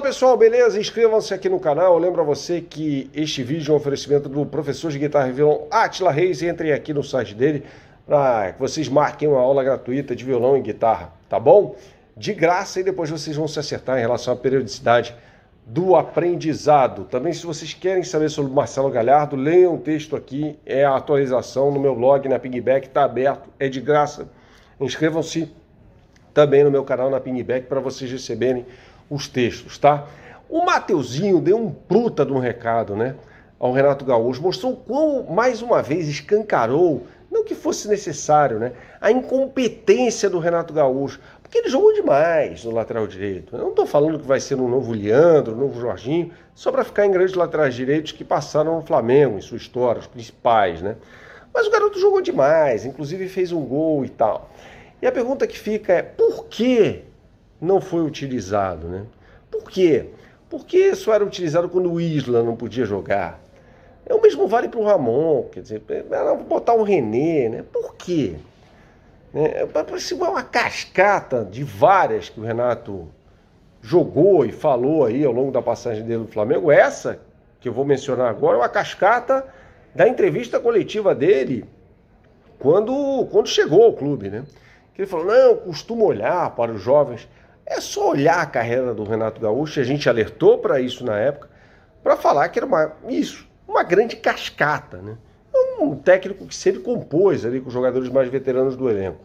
Pessoal, beleza? Inscrevam-se aqui no canal. Eu lembro a você que este vídeo é um oferecimento do professor de guitarra e violão Átila Reis. Entrem aqui no site dele para que vocês marquem uma aula gratuita de violão e guitarra, tá bom? De graça, e depois vocês vão se acertar em relação à periodicidade do aprendizado. Também, se vocês querem saber sobre o Marcelo Galhardo, leiam o texto aqui, é a atualização no meu blog, na Pingback, está aberto, é de graça. Inscrevam-se também no meu canal na Pingback para vocês receberem os textos, tá? O Mateuzinho deu um puta de um recado, né, ao Renato Gaúcho, mostrou como, mais uma vez, escancarou, não que fosse necessário, né, a incompetência do Renato Gaúcho, porque ele jogou demais no lateral direito. Eu não estou falando que vai ser um novo Leandro, um novo Jorginho, só para ficar em grandes laterais direitos que passaram no Flamengo, em sua história, os principais, né? Mas o garoto jogou demais, inclusive fez um gol e tal. E a pergunta que fica é, por que não foi utilizado, né? Por quê? Porque só era utilizado quando o Isla não podia jogar. O mesmo vale para o Ramon, quer dizer, botar o René, né? Por quê? Parece uma cascata de várias que o Renato jogou e falou aí ao longo da passagem dele no Flamengo. Essa que eu vou mencionar agora é uma cascata da entrevista coletiva dele quando chegou ao clube, né? Que ele falou, não, costumo olhar para os jovens. É só olhar a carreira do Renato Gaúcho, a gente alertou para isso na época, para falar que era uma grande cascata, né? Um técnico que sempre compôs ali com os jogadores mais veteranos do elenco,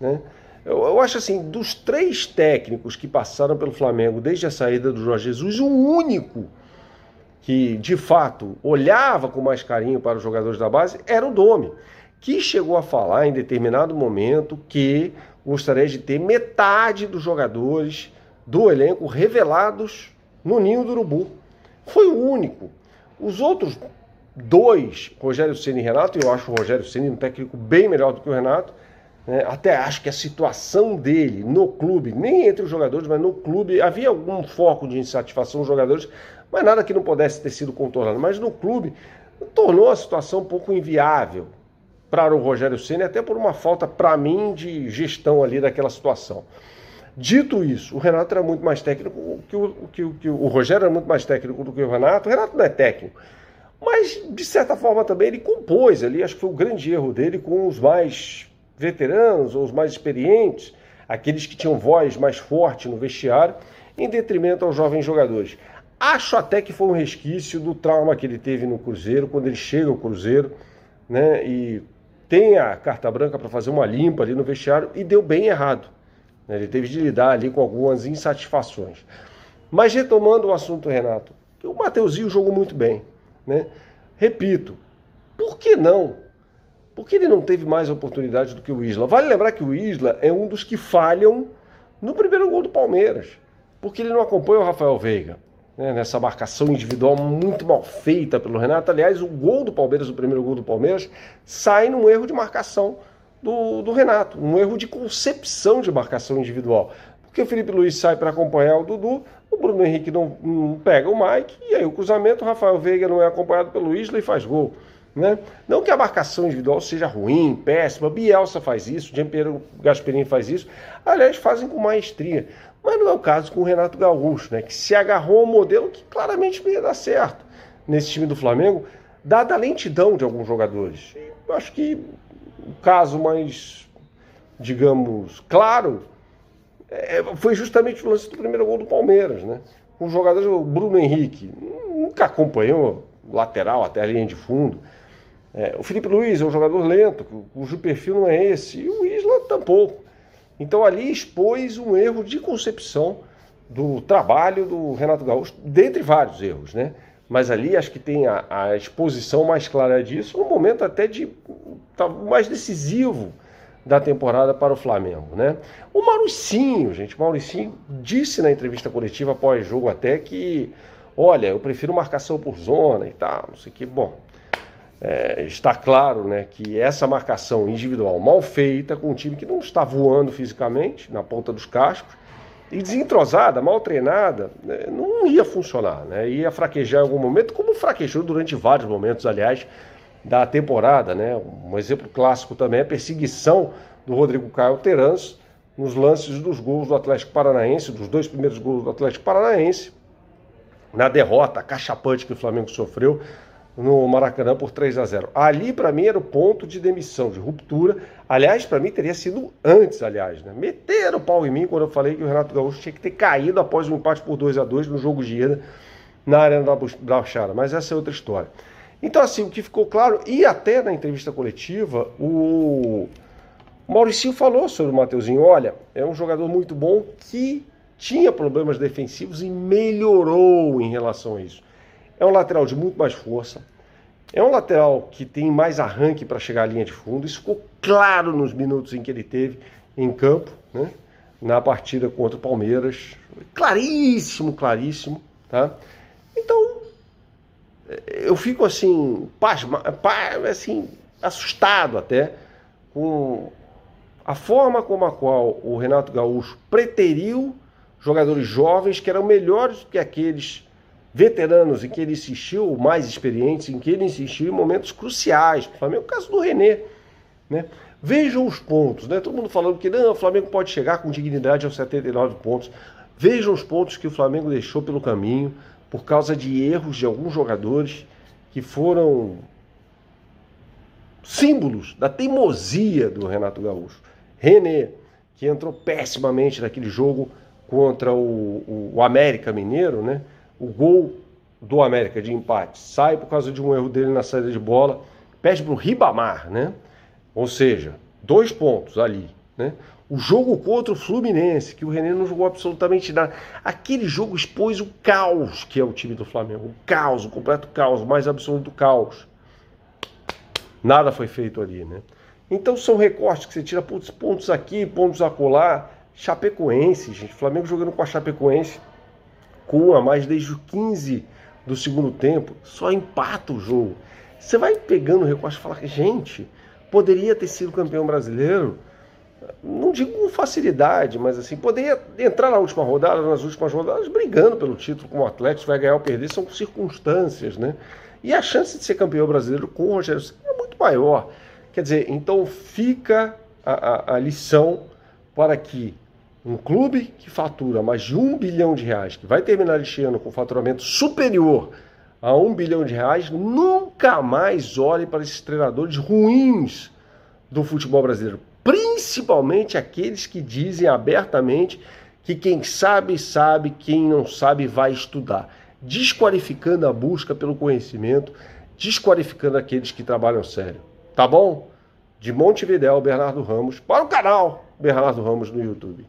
né? Eu acho assim, dos 3 técnicos que passaram pelo Flamengo desde a saída do Jorge Jesus, o único que, de fato, olhava com mais carinho para os jogadores da base era o Domi, que chegou a falar em determinado momento que gostaria de ter metade dos jogadores do elenco revelados no Ninho do Urubu. Foi o único. Os outros 2, Rogério Ceni e Renato, e eu acho o Rogério Ceni um técnico bem melhor do que o Renato, né? Até acho que a situação dele no clube, nem entre os jogadores, mas no clube, havia algum foco de insatisfação dos jogadores, mas nada que não pudesse ter sido contornado. Mas no clube, tornou a situação um pouco inviável para o Rogério Ceni, até por uma falta, para mim, de gestão ali daquela situação. Dito isso, o Renato era muito mais técnico o Rogério era muito mais técnico do que o Renato. O Renato não é técnico, mas, de certa forma, também ele compôs ali, acho que foi o grande erro dele com os mais veteranos ou os mais experientes, aqueles que tinham voz mais forte no vestiário, em detrimento aos jovens jogadores. Acho até que foi um resquício do trauma que ele teve no Cruzeiro, quando ele chega ao Cruzeiro, né, e tem a carta branca para fazer uma limpa ali no vestiário, e deu bem errado. Ele teve de lidar ali com algumas insatisfações. Mas retomando o assunto, Renato, o Mateuzinho jogou muito bem, né? Repito, por que não? Por que ele não teve mais oportunidade do que o Isla? Vale lembrar que o Isla é um dos que falham no primeiro gol do Palmeiras, porque ele não acompanha o Rafael Veiga, né, nessa marcação individual muito mal feita pelo Renato. Aliás, o gol do Palmeiras, o primeiro gol do Palmeiras, sai num erro de marcação do Renato, um erro de concepção de marcação individual. Porque o Felipe Luiz sai para acompanhar o Dudu, o Bruno Henrique não pega o Mike, e aí o cruzamento, o Rafael Veiga não é acompanhado pelo Isla e faz gol, né? Não que a marcação individual seja ruim, péssima, Bielsa faz isso, Gianpiero Gasperini faz isso, aliás, fazem com maestria. Mas não é o caso com o Renato Gaúcho, né, que se agarrou a um modelo que claramente não ia dar certo nesse time do Flamengo, dada a lentidão de alguns jogadores. E eu acho que o caso mais, digamos, claro, foi justamente o lance do primeiro gol do Palmeiras, né? O jogador, o Bruno Henrique, nunca acompanhou o lateral até a linha de fundo. O Felipe Luiz é um jogador lento, cujo perfil não é esse, e o Isla tampouco. Então ali expôs um erro de concepção do trabalho do Renato Gaúcho, dentre vários erros, né? Mas ali acho que tem a exposição mais clara disso, no momento até mais decisivo da temporada para o Flamengo, né? O Mauricinho, gente, disse na entrevista coletiva após jogo até que, olha, eu prefiro marcação por zona e tal, não sei o que. Bom, está claro, né, que essa marcação individual mal feita, com um time que não está voando fisicamente, na ponta dos cascos, e desentrosada, mal treinada, né, não ia funcionar, né? Ia fraquejar em algum momento, como fraquejou durante vários momentos, aliás, da temporada, né? Um exemplo clássico também é a perseguição do Rodrigo Caio Terans nos lances dos gols do Atlético Paranaense, dos 2 primeiros gols do Atlético Paranaense, na derrota cachapante que o Flamengo sofreu no Maracanã por 3-0. Ali, para mim, era o ponto de demissão, de ruptura. Aliás, para mim, teria sido antes, né? Meteram o pau em mim quando eu falei que o Renato Gaúcho tinha que ter caído após um empate por 2-2 no jogo de ida na Arena da Baixada. Mas essa é outra história. Então, assim, o que ficou claro, e até na entrevista coletiva, o Mauricinho falou sobre o Mateuzinho. Olha, é um jogador muito bom que tinha problemas defensivos e melhorou em relação a isso. É um lateral de muito mais força, é um lateral que tem mais arranque para chegar à linha de fundo. Isso ficou claro nos minutos em que ele teve em campo, né? Na partida contra o Palmeiras. Claríssimo, claríssimo, tá? Então, eu fico assim, assim, assustado até com a forma como a qual o Renato Gaúcho preteriu jogadores jovens que eram melhores que aqueles veteranos em que ele insistiu, mais experientes, em que ele insistiu em momentos cruciais. O Flamengo, o caso do René, né? Vejam os pontos, né? Todo mundo falando que não, o Flamengo pode chegar com dignidade aos 79 pontos. Vejam os pontos que o Flamengo deixou pelo caminho por causa de erros de alguns jogadores que foram símbolos da teimosia do Renato Gaúcho. René, que entrou pessimamente naquele jogo contra o América Mineiro, né? O gol do América de empate sai por causa de um erro dele na saída de bola, pede para o Ribamar, né? Ou seja, 2 pontos ali, né? O jogo contra o Fluminense, que o René não jogou absolutamente nada. Aquele jogo expôs o caos que é o time do Flamengo. O caos, o completo caos, o mais absoluto caos. Nada foi feito ali, né? Então são recortes que você tira pontos aqui, pontos acolá. Chapecoense, gente. Flamengo jogando com a Chapecoense com 1 a mais desde o 15 do segundo tempo. Só empata o jogo. Você vai pegando o recorte e fala, gente, poderia ter sido campeão brasileiro. Não digo com facilidade, mas assim, poderia entrar na última rodada, nas últimas rodadas, brigando pelo título como o Atlético, vai ganhar ou perder, são circunstâncias, né? E a chance de ser campeão brasileiro com o Rogério Ceni é muito maior. Quer dizer, então fica a lição para que um clube que fatura mais de R$1 bilhão, que vai terminar este ano com faturamento superior a R$1 bilhão, nunca mais olhe para esses treinadores ruins do futebol brasileiro. Principalmente aqueles que dizem abertamente que quem sabe, sabe, quem não sabe, vai estudar. Desqualificando a busca pelo conhecimento, desqualificando aqueles que trabalham sério. Tá bom? De Montevidéu, Bernardo Ramos, para o canal Bernardo Ramos no YouTube.